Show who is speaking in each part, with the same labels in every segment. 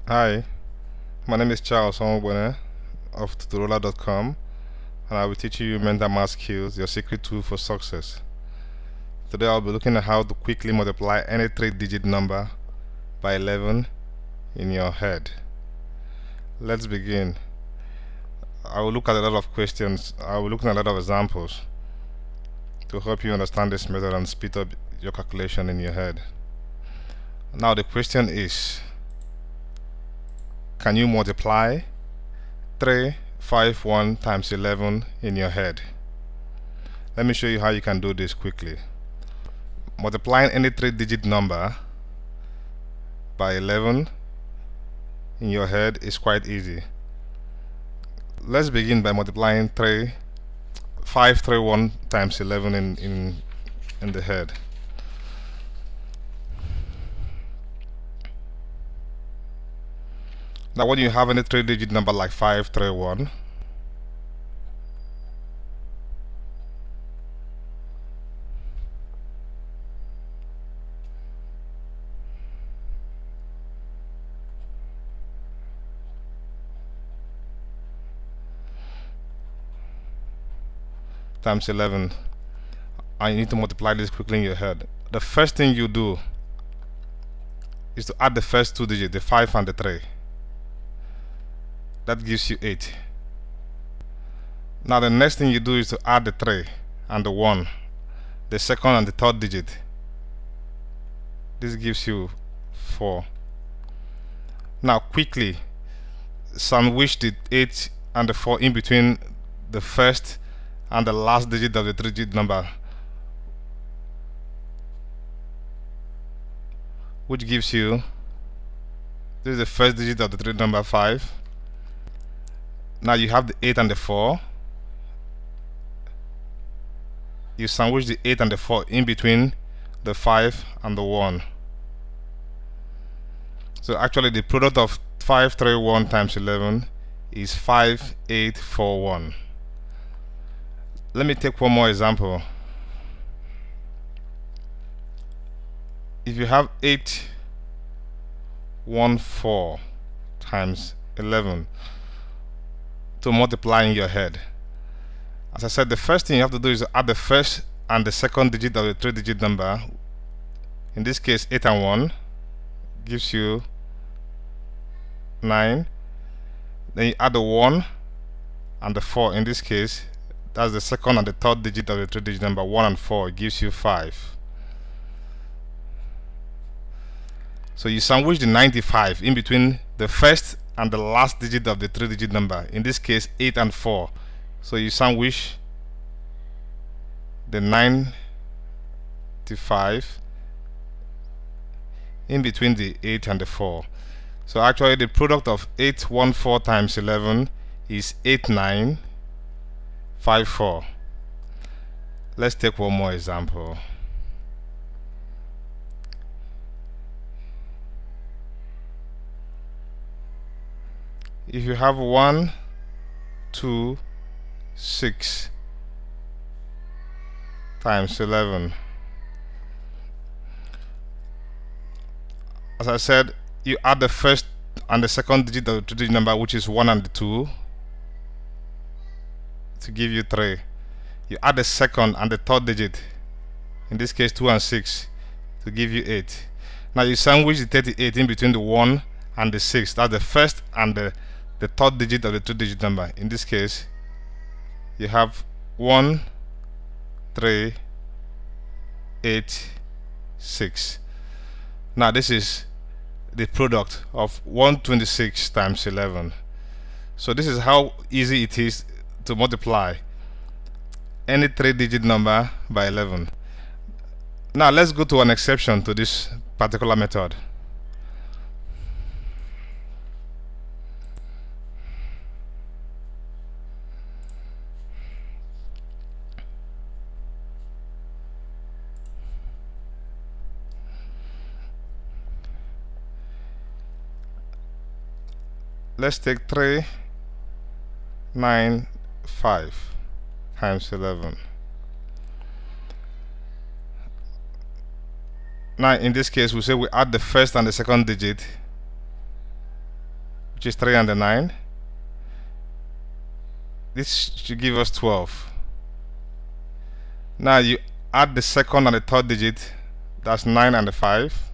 Speaker 1: Hi, my name is Charles Onwene of Tutorola.com, and I will teach you mental math skills, your secret tool for success. Today I'll be looking at how to quickly multiply any 3-digit number by 11 in your head. Let's begin. I will look at a lot of questions. I will look at a lot of examples to help you understand this method and speed up your calculation in your head. Now the question is, can you multiply 351 times 11 in your head? Let me show you how you can do this quickly. Multiplying any 3-digit number by 11 in your head is quite easy. Let's begin by multiplying 531 times 11 in the head. Now when you have any 3-digit number like 531, times 11, and you need to multiply this quickly in your head. The first thing you do is to add the first 2 digits, the 5 and the 3. That gives you 8. Now the next thing you do is to add the 3 and the 1, the second and the third digit. This gives you 4. Now quickly sandwich the 8 and the 4 in between the first and the last digit of the 3-digit number, which gives you, this is the first digit of the 3 number 5. Now you have the 8 and the 4. You sandwich the 8 and the 4 in between the 5 and the 1. So actually the product of 531 times 11 is 5841. Let me take one more example. If you have 814 times 11 to multiply in your head, as I said, the first thing you have to do is add the first and the second digit of the 3-digit number. In this case, 8 and 1 gives you 9. Then you add the 1 and the 4. In this case, that's the second and the third digit of the 3-digit number. 1 and 4 gives you 5. So you sandwich the 95 in between the first and the last digit of the 3-digit number. In this case, 8 and 4. So you sandwich the 95 in between the 8 and the 4. So actually the product of 814 times 11 is 8954. Let's take one more example. If you have 1, 2, 6 times 11, as I said, you add the first and the second digit of the 3-digit number, which is 1 and 2, to give you 3. You add the second and the third digit, in this case 2 and 6, to give you 8. Now you sandwich the 38 in between the 1 and the 6. That's the first and the third digit of the 2-digit number. In this case, you have 1, 3, 8, 6. Now this is the product of 126 times 11. So this is how easy it is to multiply any 3-digit number by 11. Now let's go to an exception to this particular method. Let's take 395 times 11. Now in this case, we say we add the first and the second digit which is 3 and the 9. This should give us 12. Now you add the second and the third digit, that's 9 and the 5.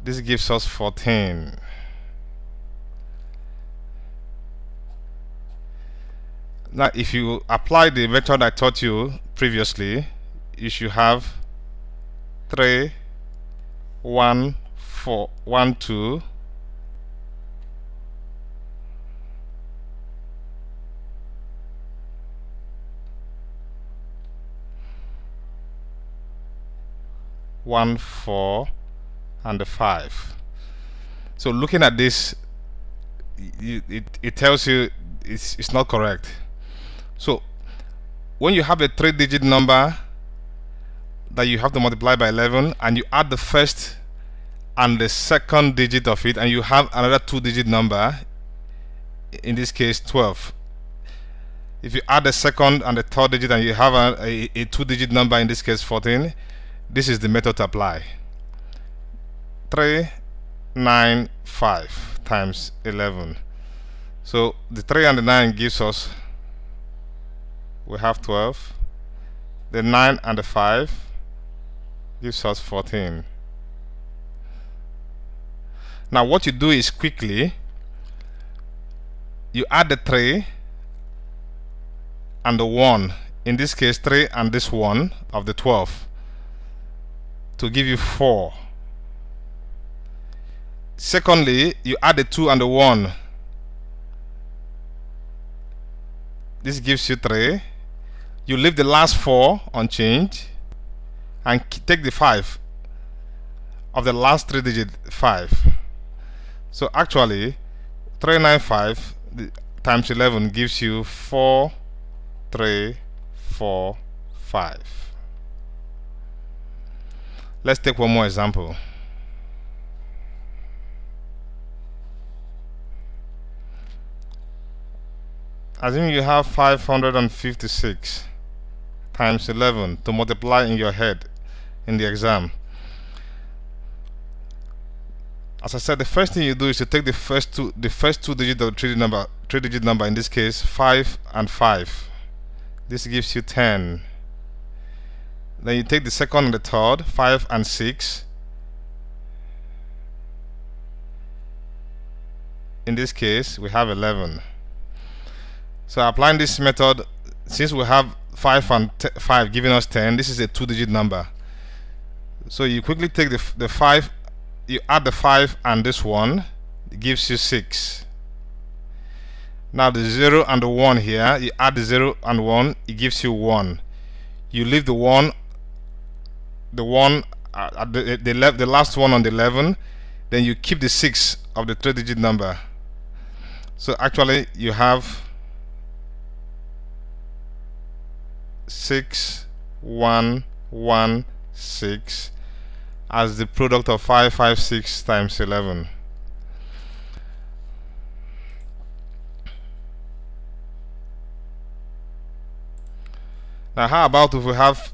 Speaker 1: This gives us 14. Now if you apply the method I taught you previously, you should have 3, 1, 4, 1, 2, 1, 4, and the 5. So looking at this, it tells you it's not correct. So when you have a 3-digit number that you have to multiply by 11, and you add the first and the second digit of it, and you have another 2-digit number, in this case 12. If you add the second and the third digit and you have a 2-digit number, in this case 14, this is the method to apply. 3, 9, 5 times 11. So the 3 and the 9 gives us, we have 12. The 9 and the 5 gives us 14. Now what you do is quickly you add the 3 and the 1, in this case 3 and this 1 of the 12, to give you 4. Secondly, you add the 2 and the 1. This gives you 3. You leave the last 4 unchanged and take the 5 of the last 3 digit 5. So actually 395 times 11 gives you 4, 3, 4, 5. Let's take one more example. Assume you have 556 times 11 to multiply in your head in the exam. As I said, the first thing you do is to take the first two digits of the 3-digit number, in this case 5 and 5. This gives you 10. Then you take the second and the third, 5 and 6. In this case we have 11. So applying this method, since we have 5 and 5 giving us 10, this is a 2-digit number. So you quickly take the 5, you add the 5 and this one, it gives you 6. Now the 0 and the 1 here, you add the 0 and 1, it gives you 1. You leave the 1 at the last one on the 11, then you keep the 6 of the 3-digit number. So actually you have 6, 1, 1, 6 as the product of 556 times 11. Now how about if we have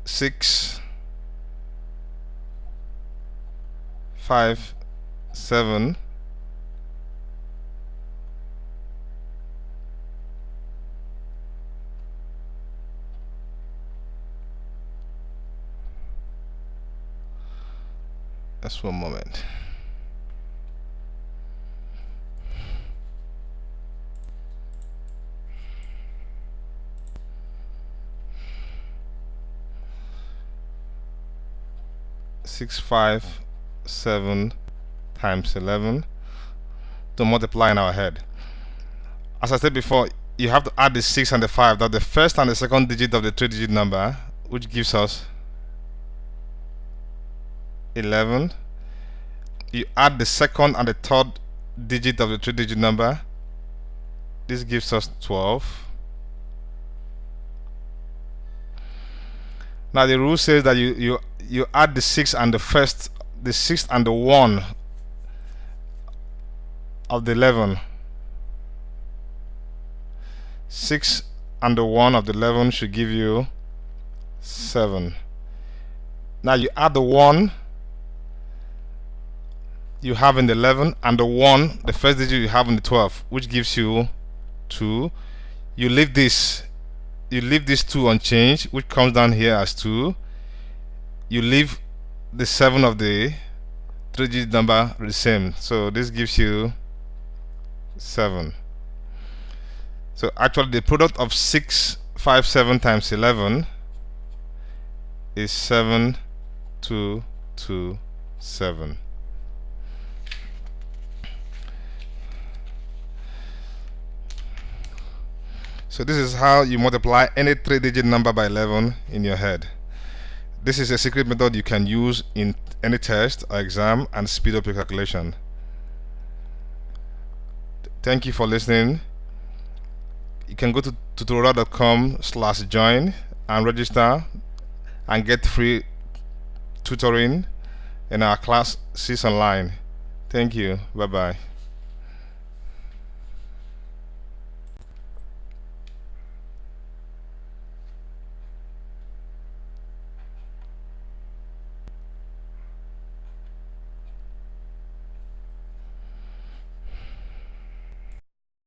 Speaker 1: 6, 5, 7, just one moment. Six, 5, 7 times 11 to multiply in our head. As I said before, you have to add the 6 and the 5, that's the first and the second digit of the 3-digit number, which gives us 11. You add the second and the third digit of the 3-digit number, this gives us 12. Now the rule says that you add the 6 and the 6 and the 1 of the 11. 6 and the 1 of the 11 should give you 7. Now you add the 1 you have in the 11 and the 1, the first digit you have in the 12, which gives you 2. You leave this 2 unchanged, which comes down here as 2. You leave the 7 of the 3-digit number the same, so this gives you 7. So actually the product of 657 times 11 is 7227. So this is how you multiply any 3-digit number by 11 in your head. This is a secret method you can use in any test or exam and speed up your calculation. Thank you for listening. You can go to tutorial.com/join and register and get free tutoring in our classes online. Thank you. Bye bye.